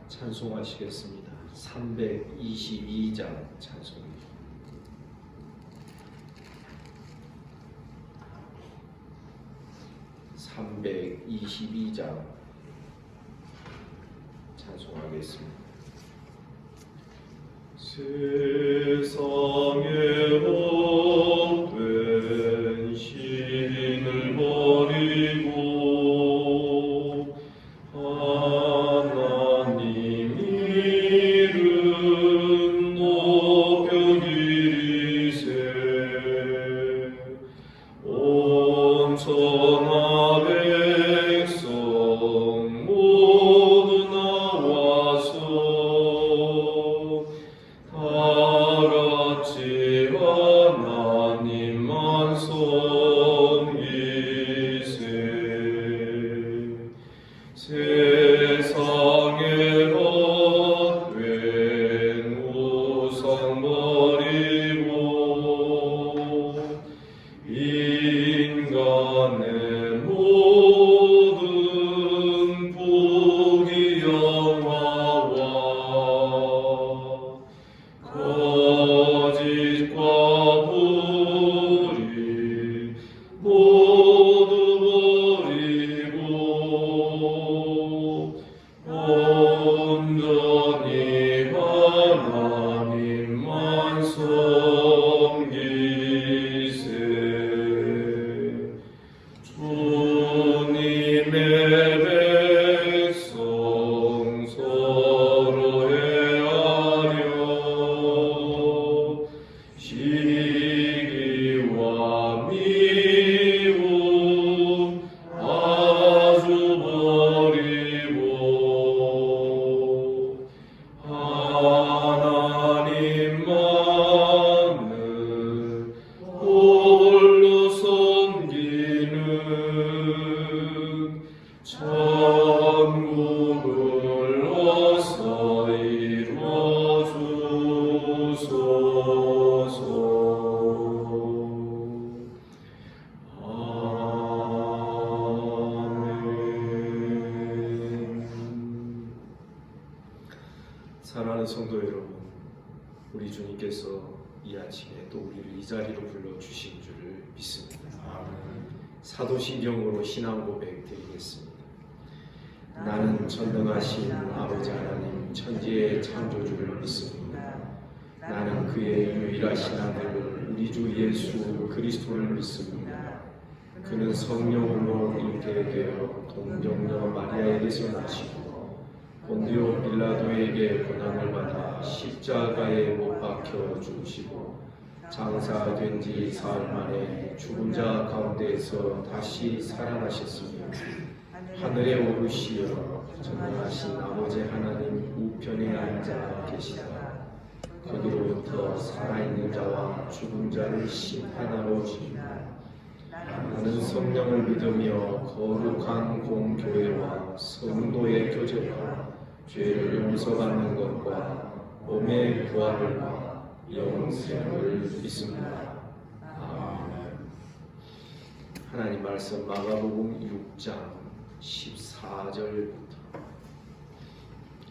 찬송하시겠습니다. 322장 찬송입니다. 찬송하겠습니다. 세상에 헛된 신을 버리고 하나님 이름 높여 기리세 온 천하 백성 모두 나와서 다같이 하나님만 섬기세 세상에 헛된 우상 버리고 인간의 모든 복이 영화와 거짓과 불의 모두 버리고 온전히 하나님만 섬기세 주님의 백성 서로 헤아려 시기와 미움 아주 버리고 하나님만을 홀로 섬기는 천국을 어서 이루어주소서. 아멘. 사랑하는 성도 여러분, 우리 주님께서 이 아침에 또 우리를 이 자리로 불러주신 줄을 믿습니다. 사도신경으로 신앙 고백 드리겠습니다. 나는 전능하신 아버지 하나님 천지의 창조주를 믿습니다. 나는 그의 유일하신 아들 우리 주 예수 그리스도를 믿습니다. 그는 성령으로 잉태되어 동정녀 마리아에게서 나시고 본디오 빌라도에게 고난을 받아 십자가에 못 박혀 죽으시고 장사된 지 사흘 만에 죽은 자 가운데에서 다시 살아나셨으며 하늘에 오르시어 전능하신 아버지 하나님 우편에 앉아 계시다. 거기로부터 살아있는 자와 죽은 자를 심판하러 오십니다. 나는 성령을 믿으며 거룩한 공교회와 성도의 교제와 죄를 용서받는 것과 몸의 부활과 영생을 믿습니다. 아멘. 하나님 말씀 마가복음 6장 14절부터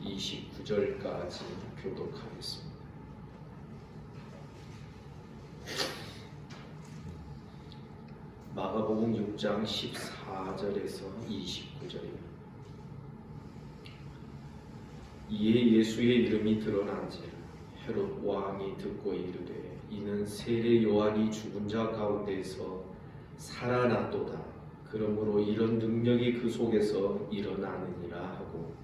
29절까지 교독하겠습니다. 마가복음 6장 14절에서 29절입니다. 이에 예수의 이름이 드러난지라 헤롯 왕이 듣고 이르되 이는 세례 요한이 죽은 자 가운데에서 살아났도다. 그러므로 이런 능력이 그 속에서 일어나느니라 하고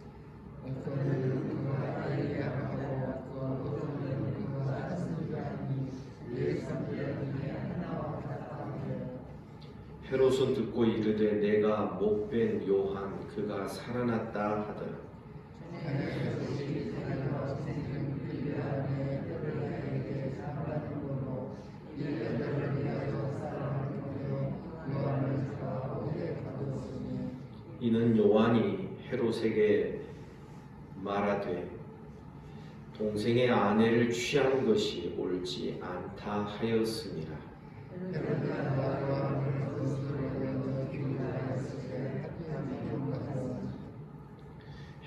헤롯은 듣고 이르되 내가 목벤 요한 그가 살아났다 하더라. 이는 요한이 헤롯에게 말하되 동생의 아내를 취한 것이 옳지 않다 하였음이라.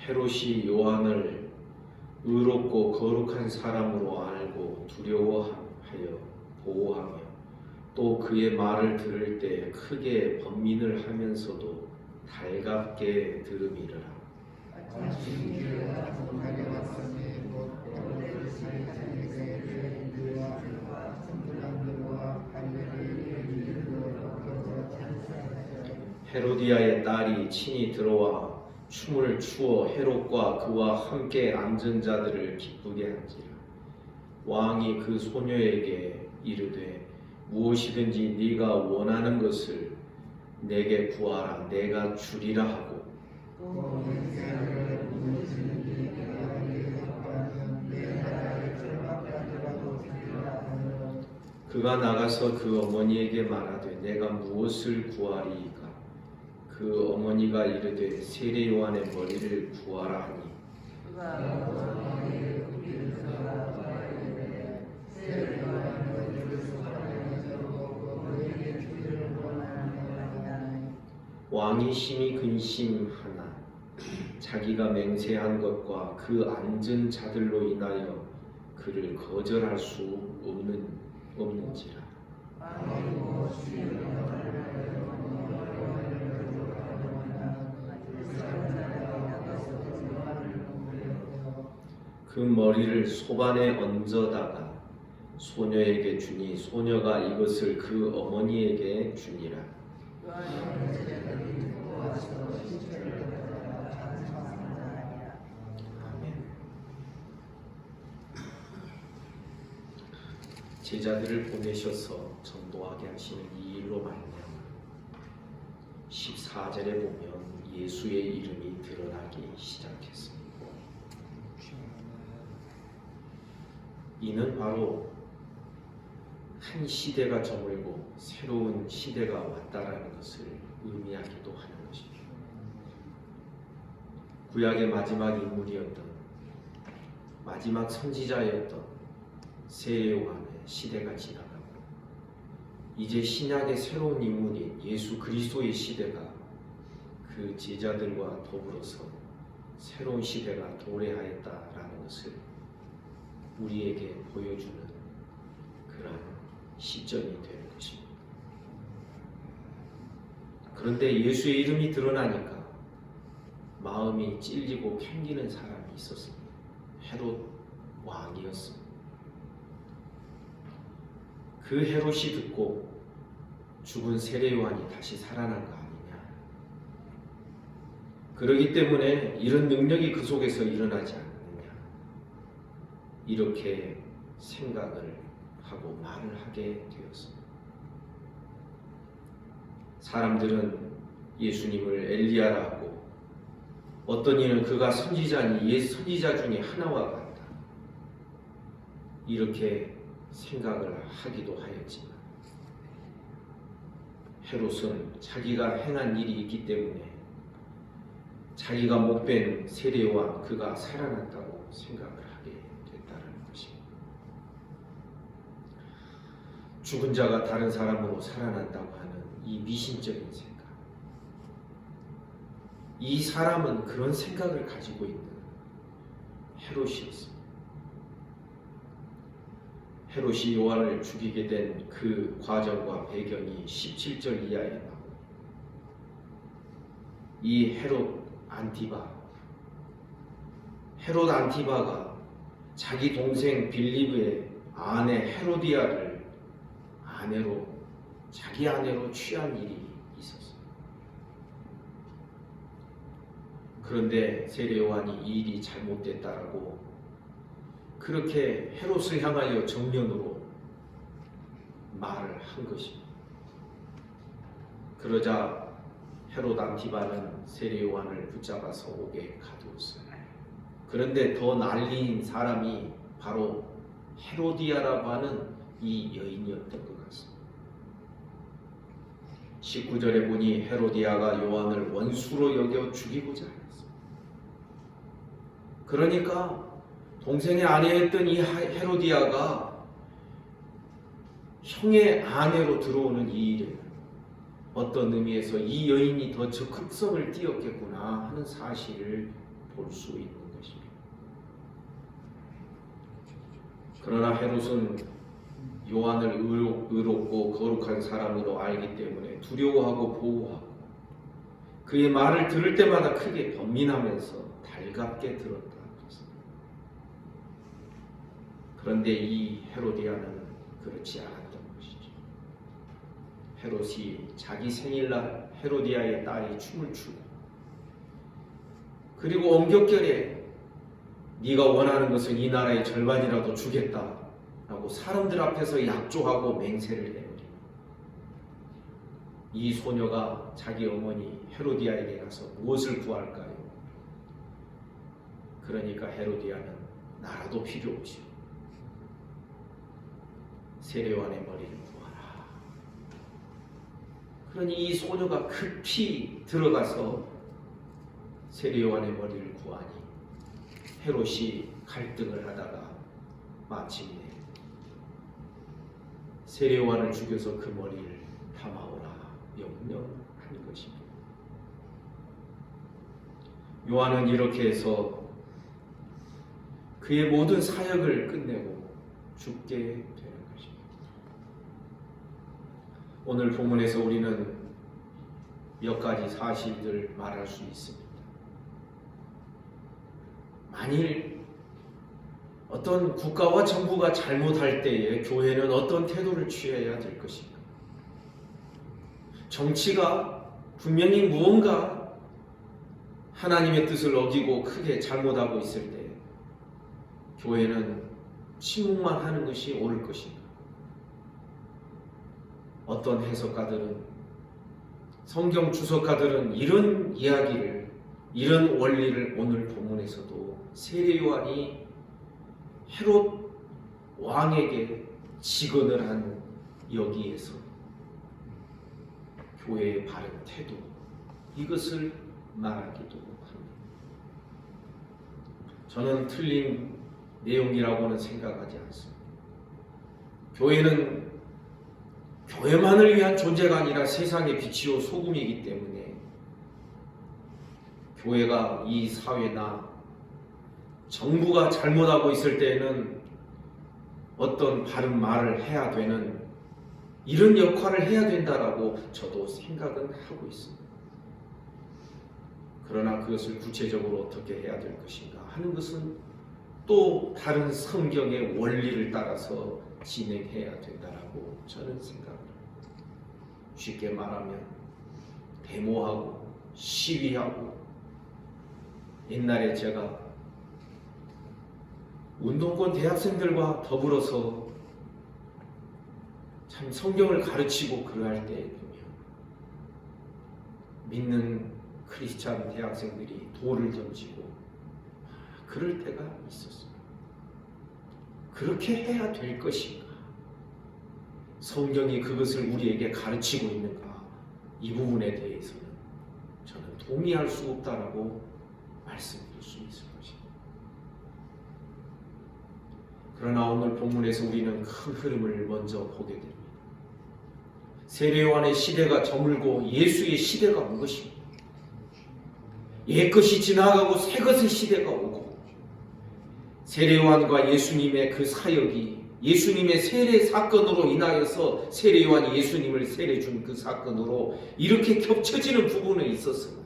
헤롯이 요한을 의롭고 거룩한 사람으로 알고 두려워하여 보호하며 또 그의 말을 들을 때 크게 번민을 하면서도 달갑게 들음이르라. 헤로디아의 딸이 친히 들어와 춤을 추어 헤롯과 그와 함께 앉은 자들을 기쁘게 한지라. 왕이 그 소녀에게 이르되 무엇이든지 네가 원하는 것을 내게 구하라 내가 주리라 하고 그가 나가서 그 어머니에게 말하되 내가 무엇을 구하리이까? 그 어머니가 이르되 세례 요한의 머리를 구하라 하니 왕이 심히 근심하나 자기가 맹세한 것과 그 앉은 자들로 인하여 그를 거절할 수 없는지라. 그 머리를 소반에 얹어다가 소녀에게 주니 소녀가 이것을 그 어머니에게 주니라. 아멘. 제자들을 보내셔서 전도하게 하시는 이 일로 말미암아 14절에 보면 예수의 이름이 드러나기 시작했습니다. 이는 바로 한 시대가 저물고 새로운 시대가 왔다라는 것을 의미하기도 하는 것입니다. 구약의 마지막 인물이었던 마지막 선지자였던 세례 요한의 시대가 지나가고 이제 신약의 새로운 인물인 예수 그리스도의 시대가 그 제자들과 더불어서 새로운 시대가 도래하였다라는 것을 우리에게 보여주는 그런 시점이 되는 것입니다. 그런데 예수의 이름이 드러나니까 마음이 찔리고 캥기는 사람이 있었습니다. 헤롯 왕이었습니다. 그 헤롯이 듣고 죽은 세례 요한이 다시 살아난 거 아니냐. 그러기 때문에 이런 능력이 그 속에서 일어나지 않느냐. 이렇게 생각을 하고 말을 하게 되었습니다. 사람들은 예수님을 엘리야라 하고 어떤 이는 그가 선지자니 옛 선지자 중에 하나와 같다. 이렇게 생각을 하기도 하였지만 헤롯은 자기가 행한 일이 있기 때문에 자기가 못 뵌 세례 요한 그가 살아났다고 생각을 하게 됐다는 것입니다. 죽은 자가 다른 사람으로 살아난다고 하는 이 미신적인 생각. 이 사람은 그런 생각을 가지고 있는 헤롯이었습니다. 헤롯이 요한을 죽이게 된 그 과정과 배경이 17절 이하에 나옵니다. 이 헤롯 안티바가 자기 동생 빌립의 아내 헤로디아를 자기 아내로 취한 일이 있었어요. 그런데 세례 요한이 이 일이 잘못됐다라고 그렇게 헤롯을 향하여 정면으로 말을 한 것입니다. 그러자 헤롯 안티바는 세례 요한을 붙잡아서 옥에 가두었어요. 그런데 더 난리인 사람이 바로 헤로디아라고 하는 이 여인이었던 것 같습니다. 19절에 보니 헤로디아가 요한을 원수로 여겨 죽이고자 하였습니다. 그러니까 동생의 아내였던 이 헤로디아가 형의 아내로 들어오는 이 일은 어떤 의미에서 이 여인이 더 적극성을 띄었겠구나 하는 사실을 볼 수 있는 것입니다. 그러나 헤롯은 요한을 의롭고 거룩한 사람으로 알기 때문에 두려워하고 보호하고 그의 말을 들을 때마다 크게 번민하면서 달갑게 들었다. 그런데 이 헤로디아는 그렇지 않았던 것이죠. 헤롯이 자기 생일날 헤로디아의 딸이 춤을 추고 그리고 엄격결에 네가 원하는 것은 이 나라의 절반이라도 주겠다라고 사람들 앞에서 약조하고 맹세를 해요. 이 소녀가 자기 어머니 헤로디아에게 가서 무엇을 구할까요? 그러니까 헤로디아는 나라도 필요 없이 세례요한의 머리를 구하라. 그러니 이 소녀가 급히 들어가서 세례요한의 머리를 구하니 헤롯이 갈등을 하다가 마침내 세례요한을 죽여서 그 머리를 담아오라 명령한 것입니다. 요한은 이렇게 해서 그의 모든 사역을 끝내고 죽게 되는 것입니다. 오늘 본문에서 우리는 몇 가지 사실들을 말할 수 있습니다. 만일 어떤 국가와 정부가 잘못할 때에 교회는 어떤 태도를 취해야 될 것인가? 정치가 분명히 무언가 하나님의 뜻을 어기고 크게 잘못하고 있을 때 교회는 침묵만 하는 것이 옳을 것인가? 어떤 해석가들은, 성경 주석가들은 이런 이야기를, 이런 원리를 오늘 본문에서도 세례요한이 헤롯 왕에게 직언을 한 여기에서 교회의 바른 태도, 이것을 말하기도 합니다. 저는 틀린 내용이라고는 생각하지 않습니다. 교회는 교회만을 위한 존재가 아니라 세상의 빛이요 소금이기 때문에 교회가 이 사회나 정부가 잘못하고 있을 때에는 어떤 바른 말을 해야 되는 이런 역할을 해야 된다라고 저도 생각은 하고 있습니다. 그러나 그것을 구체적으로 어떻게 해야 될 것인가 하는 것은 또 다른 성경의 원리를 따라서 진행해야 된다라고 저는 생각합니다. 쉽게 말하면 데모하고 시위하고, 옛날에 제가 운동권 대학생들과 더불어서 참 성경을 가르치고 그러할 때 보면 믿는 크리스찬 대학생들이 돌을 던지고 그럴 때가 있었어요. 그렇게 해야 될 것인가? 성경이 그것을 우리에게 가르치고 있는가? 이 부분에 대해서는 저는 동의할 수 없다라고 말씀드릴 수 있을 것입니다. 그러나 오늘 본문에서 우리는 큰 흐름을 먼저 보게 됩니다. 세례요한의 시대가 저물고 예수의 시대가 온 것입니다. 옛것이 지나가고 새것의 시대가 오고, 세례요한과 예수님의 그 사역이 예수님의 세례 사건으로 인하여서 세례요한이 예수님을 세례 준 그 사건으로 이렇게 겹쳐지는 부분에 있었으나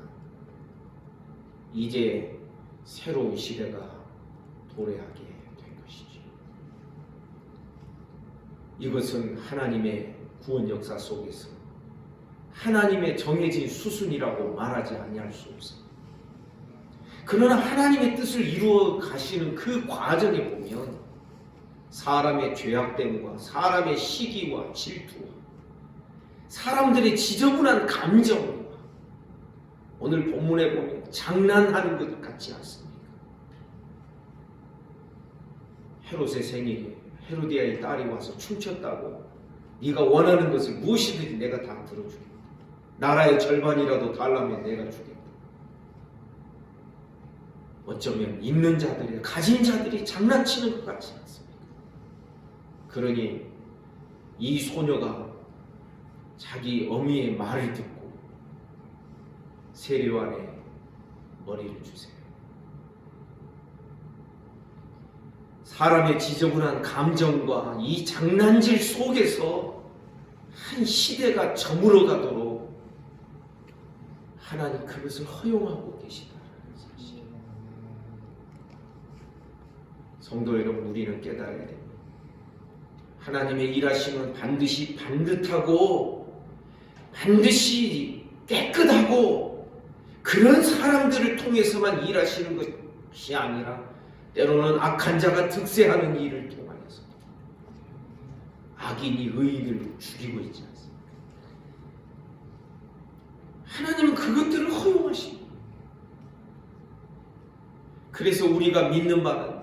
이제 새로운 시대가 도래하게 된 것이죠. 이것은 하나님의 구원 역사 속에서 하나님의 정해진 수순이라고 말하지 아니할 수 없습니다. 그러나 하나님의 뜻을 이루어 가시는 그 과정에 보면 사람의 죄악됨과 사람의 시기와 질투와 사람들의 지저분한 감정과 오늘 본문에 보면 장난하는 것 같지 않습니까? 헤롯의 생일에 헤로디아의 딸이 와서 춤췄다고 네가 원하는 것을 무엇이든지 내가 다 들어주겠다. 나라의 절반이라도 달라면 내가 주겠다. 어쩌면 있는 자들이, 가진 자들이 장난치는 것 같지 않습니까? 그러니 이 소녀가 자기 어미의 말을 듣고 세례요한의 머리를 주세요. 사람의 지저분한 감정과 이 장난질 속에서 한 시대가 저물어 가도록 하나님 그것을 허용하고 계시다는 사실. 성도 여러분, 우리는 깨달아야 됩니다. 하나님의 일하심은 반드시 반듯하고 반드시 깨끗하고 그런 사람들을 통해서만 일하시는 것이 아니라 때로는 악한 자가 득세하는 일을 통하여서 악인이 의인을 죽이고 있지 않습니까? 하나님은 그것들을 허용하십니다. 그래서 우리가 믿는 바는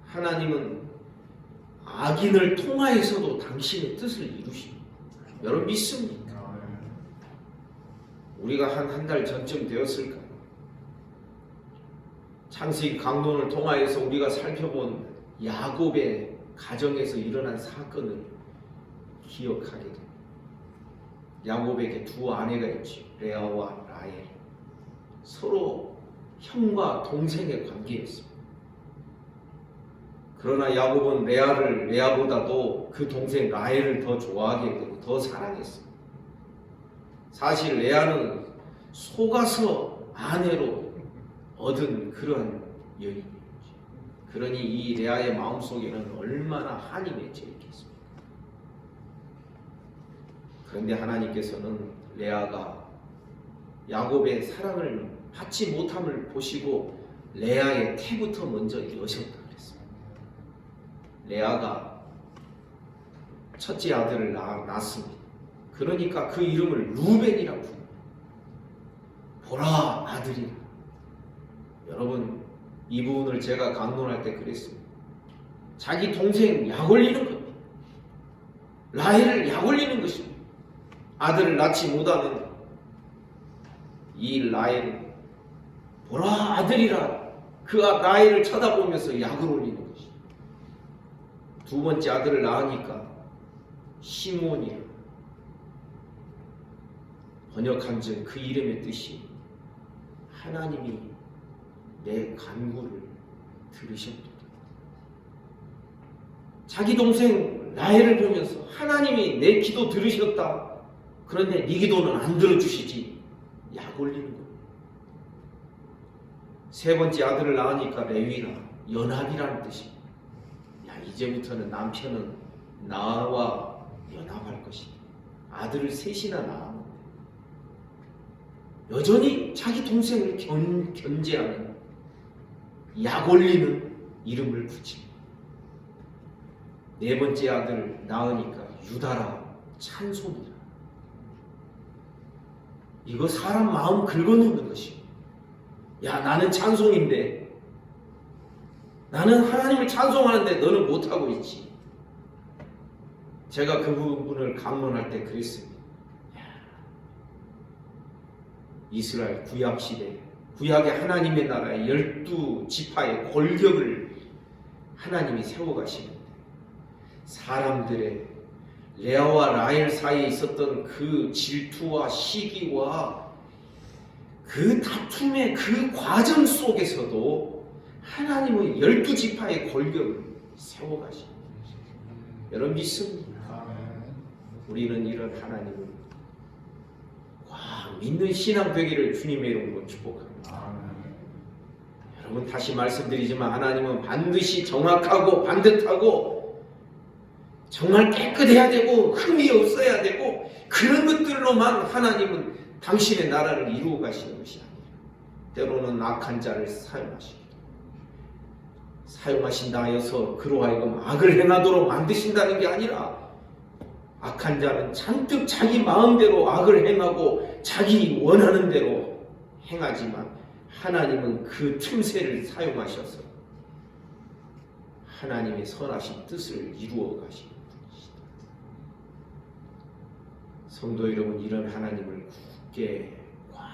하나님은 악인을 통하여서도 당신의 뜻을 이루십니다. 여러분 믿습니까? 우리가 한 달 전쯤 되었을까요? 창세기 강론을 통하여서 우리가 살펴본 야곱의 가정에서 일어난 사건을 기억하게 됩니다. 야곱에게 두 아내가 있죠. 레아와 라헬. 서로 형과 동생의 관계였습니다. 그러나 야곱은 레아보다도 그 동생 라헬을 더 좋아하게 되고 더 사랑했습니다. 사실 레아는 속아서 아내로 얻은 그런 여인이었죠. 그러니 이 레아의 마음속에는 얼마나 한이 맺혀 있겠습니까? 그런데 하나님께서는 레아가 야곱의 사랑을 받지 못함을 보시고 레아의 태부터 먼저 여셨다 그랬습니다. 레아가 첫째 아들을 낳았습니다. 그러니까 그 이름을 루벤이라고 부릅니다. 보라 아들이라. 여러분 이 부분을 제가 강론할 때 그랬습니다. 자기 동생 약 올리는 겁니다. 라헬을 약 올리는 것입니다. 아들을 낳지 못하는 이 라헬, 보라 아들이라 그 라헬을 쳐다보면서 약을 올리는 것입니다. 두 번째 아들을 낳으니까 시몬이라. 번역한즉 그 이름의 뜻이 하나님이 내 간구를 들으셨도다. 자기 동생 라헬을 보면서 하나님이 내 기도 들으셨다. 그런데 네 기도는 안 들어주시지. 약 올리는 거예요. 세 번째 아들을 낳으니까 레위라, 연합이라는 뜻입니다. 야, 이제부터는 남편은 나와 연합할 것이다. 아들을 셋이나 낳았는데 여전히 자기 동생을 견제하는 약 올리는 이름을 붙입니다. 네 번째 아들을 낳으니까 유다라, 찬송이라. 이거 사람 마음 긁어놓는 것입니다. 야, 나는 찬송인데, 나는 하나님을 찬송하는데 너는 못하고 있지. 제가 그 부분을 강론할 때 그랬습니다. 이스라엘 구약시대, 구약의 하나님의 나라의 12지파의 골격을 하나님이 세워가시는데 사람들의 레아와 라헬 사이에 있었던 그 질투와 시기와 그 다툼의 그 과정 속에서도 하나님은 12지파의 골격을 세워가십니다. 여러분 믿습니까? 우리는 이런 하나님을 믿는 신앙 되기를 주님의 이름으로 축복합니다. 여러분 다시 말씀드리지만 하나님은 반드시 정확하고 반듯하고 정말 깨끗해야 되고 흠이 없어야 되고 그런 것들로만 하나님은 당신의 나라를 이루어 가시는 것이 아니라 때로는 악한 자를 사용하신다 하여서 그로 하여금 악을 행하도록 만드신다는 게 아니라 악한 자는 잔뜩 자기 마음대로 악을 행하고 자기 원하는 대로 행하지만 하나님은 그 틈새를 사용하셔서 하나님의 선하신 뜻을 이루어 가시는 분이시다. 성도 여러분, 이런 하나님을 굳게 꽉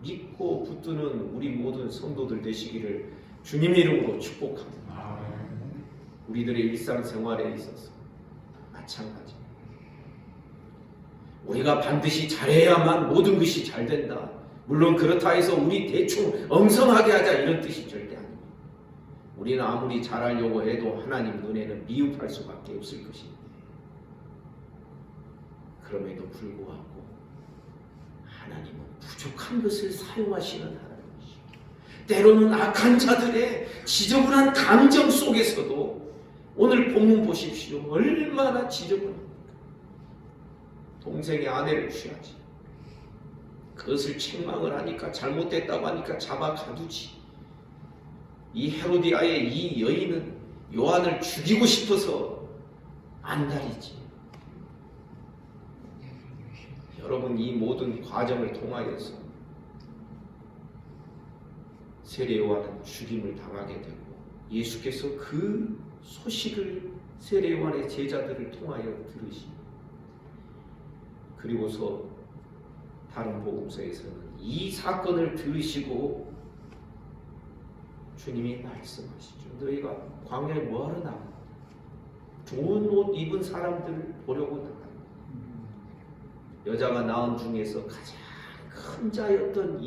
믿고 붙드는 우리 모든 성도들 되시기를 주님의 이름으로 축복합니다. 우리들의 일상생활에 있어서 마찬가지. 우리가 반드시 잘해야만 모든 것이 잘 된다. 물론 그렇다 해서 우리 대충 엉성하게 하자 이런 뜻이 절대 아닙니다. 우리는 아무리 잘하려고 해도 하나님 눈에는 미흡할 수밖에 없을 것인데, 그럼에도 불구하고 하나님은 부족한 것을 사용하시는 하나님이시고, 때로는 악한 자들의 지저분한 감정 속에서도, 오늘 본문 보십시오. 얼마나 지저분합니까? 동생의 아내를 취하지, 그것을 책망을 하니까, 잘못됐다고 하니까 잡아 가두지. 이 헤로디아의 이 여인은 요한을 죽이고 싶어서 안달이지. 여러분, 이 모든 과정을 통하여서 세례 요한은 죽임을 당하게 되고, 예수께서 그 소식을 세례 요한의 제자들을 통하여 들으시, 그리고서 다른 복음서에서는 이 사건을 들으시고 주님이 말씀하시죠. 너희가 광야에 뭐하러 나가? 좋은 옷 입은 사람들을 보려고 나가. 여자가 낳은 중에서 가장 큰 자였던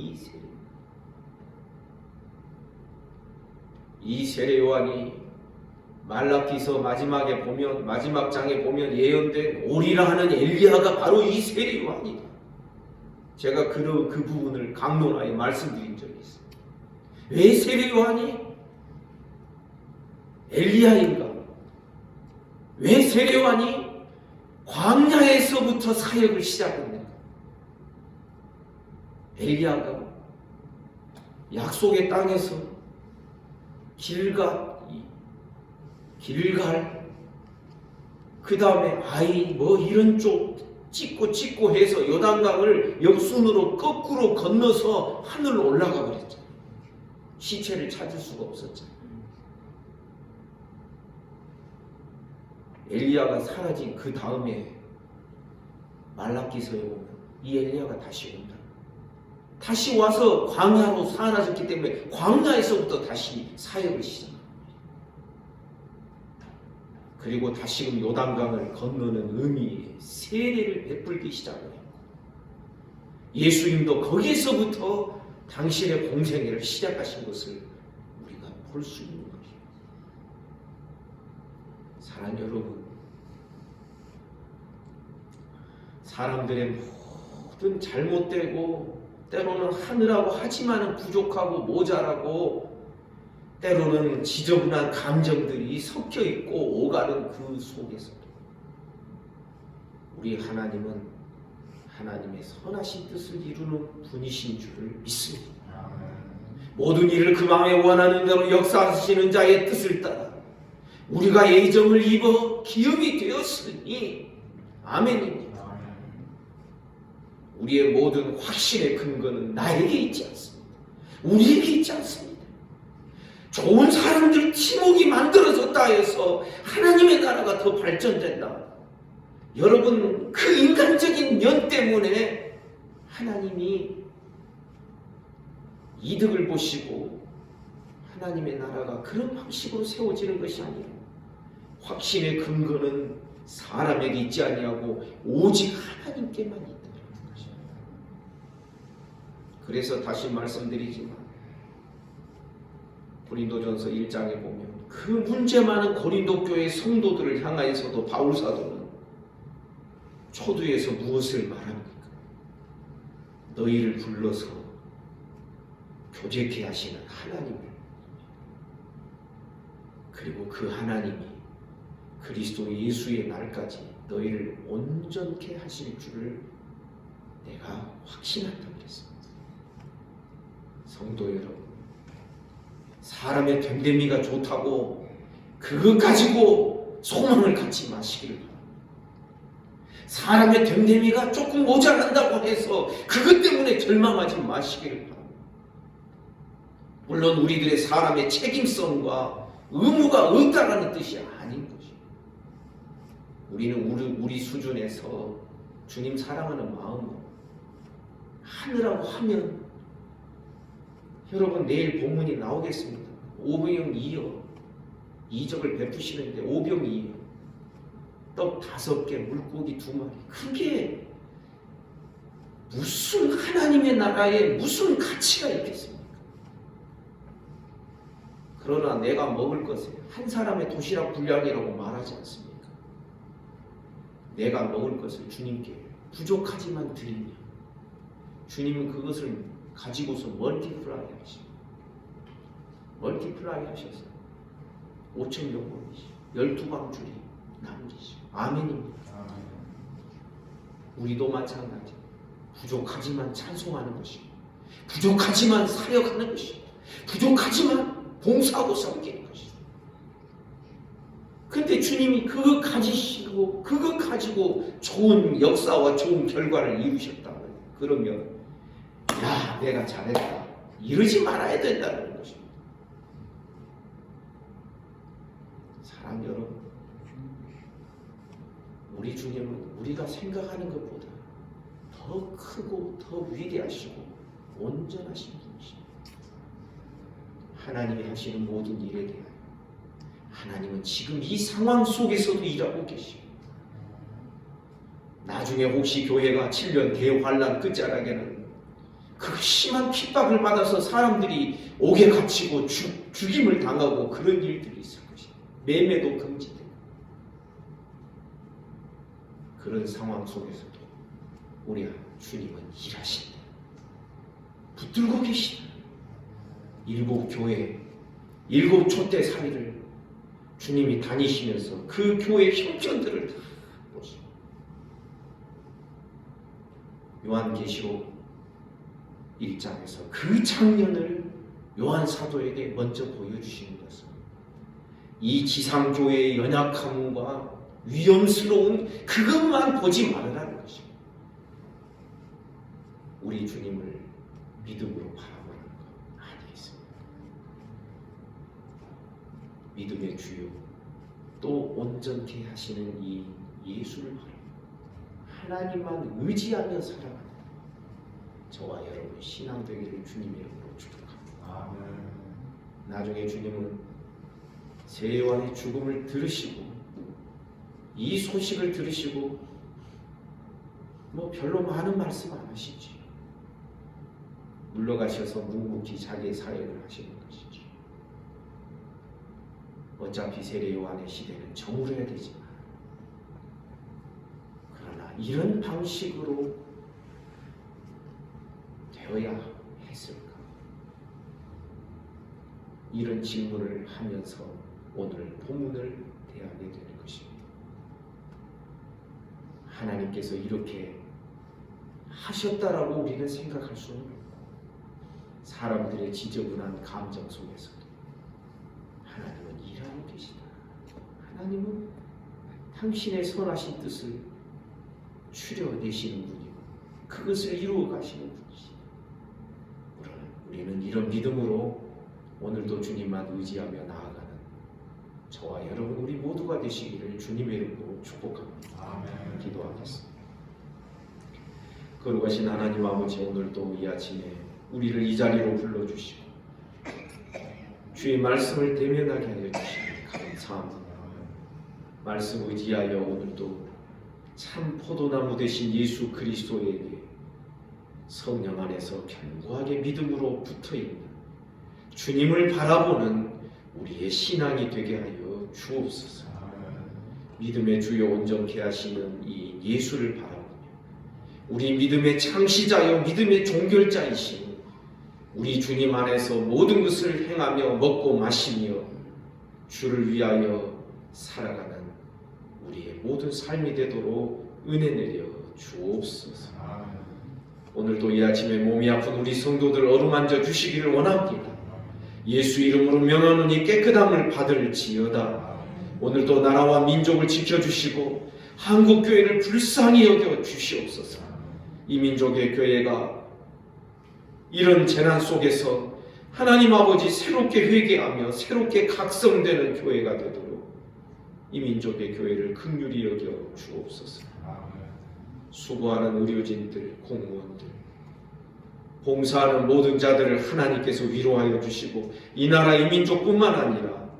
이 세례 요한이 말라기서 마지막 장에 보면 예언된 오리라 하는 엘리야가 바로 이 세례 요한이다. 제가 그 부분을 강론하여 말씀드린 적이 있습니다. 왜 세례 요한이 엘리야인가? 왜 세례 요한이 광야에서부터 사역을 시작했는가? 엘리야가 약속의 땅에서 길갈, 그 다음에 아이 이런 쪽 찍고 해서 요단강을 역순으로 거꾸로 건너서 하늘로 올라가 버렸잖아요. 시체를 찾을 수가 없었잖아요. 엘리야가 사라진 그 다음에 말라기서에 보면 이 엘리야가 다시 온다. 다시 와서 광야로 사라졌기 때문에 광야에서부터 다시 사역을 시작합니다. 그리고 다시금 요단강을 건너는 의미의 세례를 베풀기 시작해요. 예수님도 거기에서부터 당신의 공생애를 시작하신 것을 우리가 볼 수 있는 것입니다. 사랑하는 여러분, 사람들의 모든 잘못되고 때로는 하느라고 하지만은 부족하고 모자라고, 때로는 지저분한 감정들이 섞여 있고 오가는 그 속에서도 우리 하나님은 하나님의 선하신 뜻을 이루는 분이신 줄을 믿습니다. 모든 일을 그 마음에 원하는 대로 역사하시는 자의 뜻을 따라 우리가 예정을 입어 기업이 되었으니 아멘입니다. 우리의 모든 확신의 근거는 나에게 있지 않습니다. 우리에게 있지 않습니다. 좋은 사람들 팀워크가 만들어졌다 해서 하나님의 나라가 더 발전된다. 여러분, 그 인간적인 면 때문에 하나님이 이득을 보시고 하나님의 나라가 그런 방식으로 세워지는 것이 아니라, 확신의 근거는 사람에게 있지 아니하고 오직 하나님께만 있다. 그래서 다시 말씀드리지만 고린도전서 1장에 보면 그 문제 많은 고린도 교회 성도들을 향하여서도 바울 사도는 초두에서 무엇을 말합니까? 너희를 불러서 교제케 하시는 하나님을, 그리고 그 하나님이 그리스도 예수의 날까지 너희를 온전케 하실 줄을 내가 확신한다고 그랬습니다. 성도 여러분, 사람의 됨됨이가 좋다고 그것 가지고 소망을 갖지 마시기를 바랍니다. 사람의 됨됨이가 조금 모자란다고 해서 그것 때문에 절망하지 마시기를 바랍니다. 물론 우리들의 사람의 책임성과 의무가 없다라는 뜻이 아닌 것이죠. 우리는 우리 수준에서 주님 사랑하는 마음으로 하느라고 하면, 여러분 내일 본문이 나오겠습니다. 오병 이어 이적을 베푸시는데 오병 이어 떡 5개 물고기 2마리, 그게 무슨 하나님의 나라에 무슨 가치가 있겠습니까? 그러나 내가 먹을 것을 한 사람의 도시락 분량이라고 말하지 않습니까? 내가 먹을 것을 주님께 부족하지만 드리며 주님은 그것을 가지고서 멀티플라이 하셔서 5,000명분이시 12방줄이 남기시고 아멘입니다. 우리도 마찬가지. 부족하지만 찬송하는 것이고 부족하지만 사역하는 것이고 부족하지만 봉사하고 섬기는 것이고. 근데 주님이 그거 가지시고 그거 가지고 좋은 역사와 좋은 결과를 이루셨다면 그러면 야 내가 잘했다 이러지 말아야 된다는 것입니다. 사랑 여러분, 우리 주님은 우리가 생각하는 것보다 더 크고 더 위대하시고 온전하신 분이십니다. 하나님이 하시는 모든 일에 대하여 하나님은 지금 이 상황 속에서도 일하고 계시고 나중에 혹시 교회가 7년 대환란 끝자락에는 그 심한 핍박을 받아서 사람들이 옥에 갇히고 죽임을 당하고 그런 일들이 있을 것입니다. 매매도 금지되고 그런 상황 속에서도 우리 주님은 일하신다. 붙들고 계시다. 7 교회, 7 촛대 사이를 주님이 다니시면서 그 교회 형편들을 다 보시고 요한계시록 1장에서 그 장면을 요한 사도에게 먼저 보여주시는 것은 이 지상교회의 연약함과 위험스러운 그것만 보지 말으라는 것입니다. 우리 주님을 믿음으로 바라보는 것 아니겠습니까? 믿음의 주요 또 온전케 하시는 이 예수를 바라보고 하나님만 의지하며 살아가는 저와 여러분 신앙 되기를 주님의 이름으로 축복합니다. 아멘. 나중에 주님은 새 요한의 죽음을 들으시고 이 소식을 들으시고 별로 많은 말씀 안 하시지. 물러가셔서 묵묵히 자기의 사역을 하시는 것이지. 어차피 세례 요한의 시대는 저물어야 되지만 그러나 이런 방식으로 되어야 했을까? 이런 질문을 하면서 오늘 본문을 대하게 되는 것입니다. 하나님께서 이렇게 하셨다라고 우리는 생각할 수는 없고 사람들의 지저분한 감정 속에서도 하나님은 일하고 계시다. 하나님은 당신의 선하신 뜻을 추려내시는 분이고 그것을 이루어 가시는 분이시다. 우리는 이런 믿음으로 오늘도 주님만 의지하며 나아가는 저와 여러분 우리 모두가 되시기를 주님의 이름으로 축복합니다. 아멘. 기도하겠습니다. 거룩하신 하나님 아버지, 오늘도 이 아침에 우리를 이 자리로 불러주시고 주의 말씀을 대면하게 하여 주시니 감사합니다. 말씀 의지하여 오늘도 참 포도나무 되신 예수 그리스도에게 성령 안에서 견고하게 믿음으로 붙어있는 주님을 바라보는 우리의 신앙이 되게 하여 주옵소서. 믿음의 주요 온전케 하시는 이 예수를 바라보며 우리 믿음의 창시자요 믿음의 종결자이신 우리 주님 안에서 모든 것을 행하며 먹고 마시며 주를 위하여 살아가는 우리의 모든 삶이 되도록 은혜 내려 주옵소서. 오늘도 이 아침에 몸이 아픈 우리 성도들 어루만져 주시기를 원합니다. 예수 이름으로 명하노니 깨끗함을 받을지어다. 오늘도 나라와 민족을 지켜주시고 한국교회를 불쌍히 여겨 주시옵소서. 이 민족의 교회가 이런 재난 속에서 하나님 아버지 새롭게 회개하며 새롭게 각성되는 교회가 되도록 이 민족의 교회를 긍휼히 여겨 주옵소서. 수고하는 의료진들, 공무원들, 봉사하는 모든 자들을 하나님께서 위로하여 주시고 이 나라 이 민족뿐만 아니라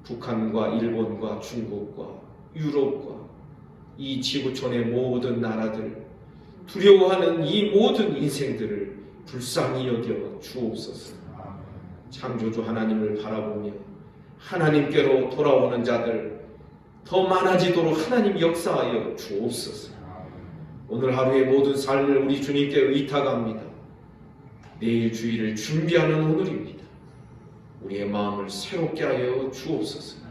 북한과 일본과 중국과 유럽과 이 지구촌의 모든 나라들 두려워하는 이 모든 인생들을 불쌍히 여겨 주옵소서. 창조주 하나님을 바라보며 하나님께로 돌아오는 자들 더 많아지도록 하나님 역사하여 주옵소서. 오늘 하루의 모든 삶을 우리 주님께 의탁합니다. 내일 주일을 준비하는 오늘입니다. 우리의 마음을 새롭게 하여 주옵소서.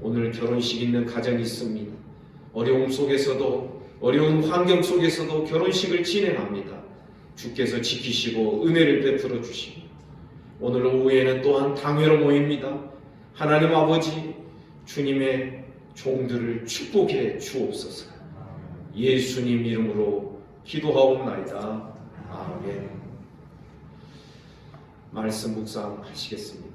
오늘 결혼식 있는 가정이 있습니다. 어려움 속에서도 어려운 환경 속에서도 결혼식을 진행합니다. 주께서 지키시고 은혜를 베풀어 주시고 오늘 오후에는 또한 당회로 모입니다. 하나님 아버지 주님의 종들을 축복해 주옵소서. 예수님 이름으로 기도하옵나이다. 아멘. 말씀 묵상하시겠습니다.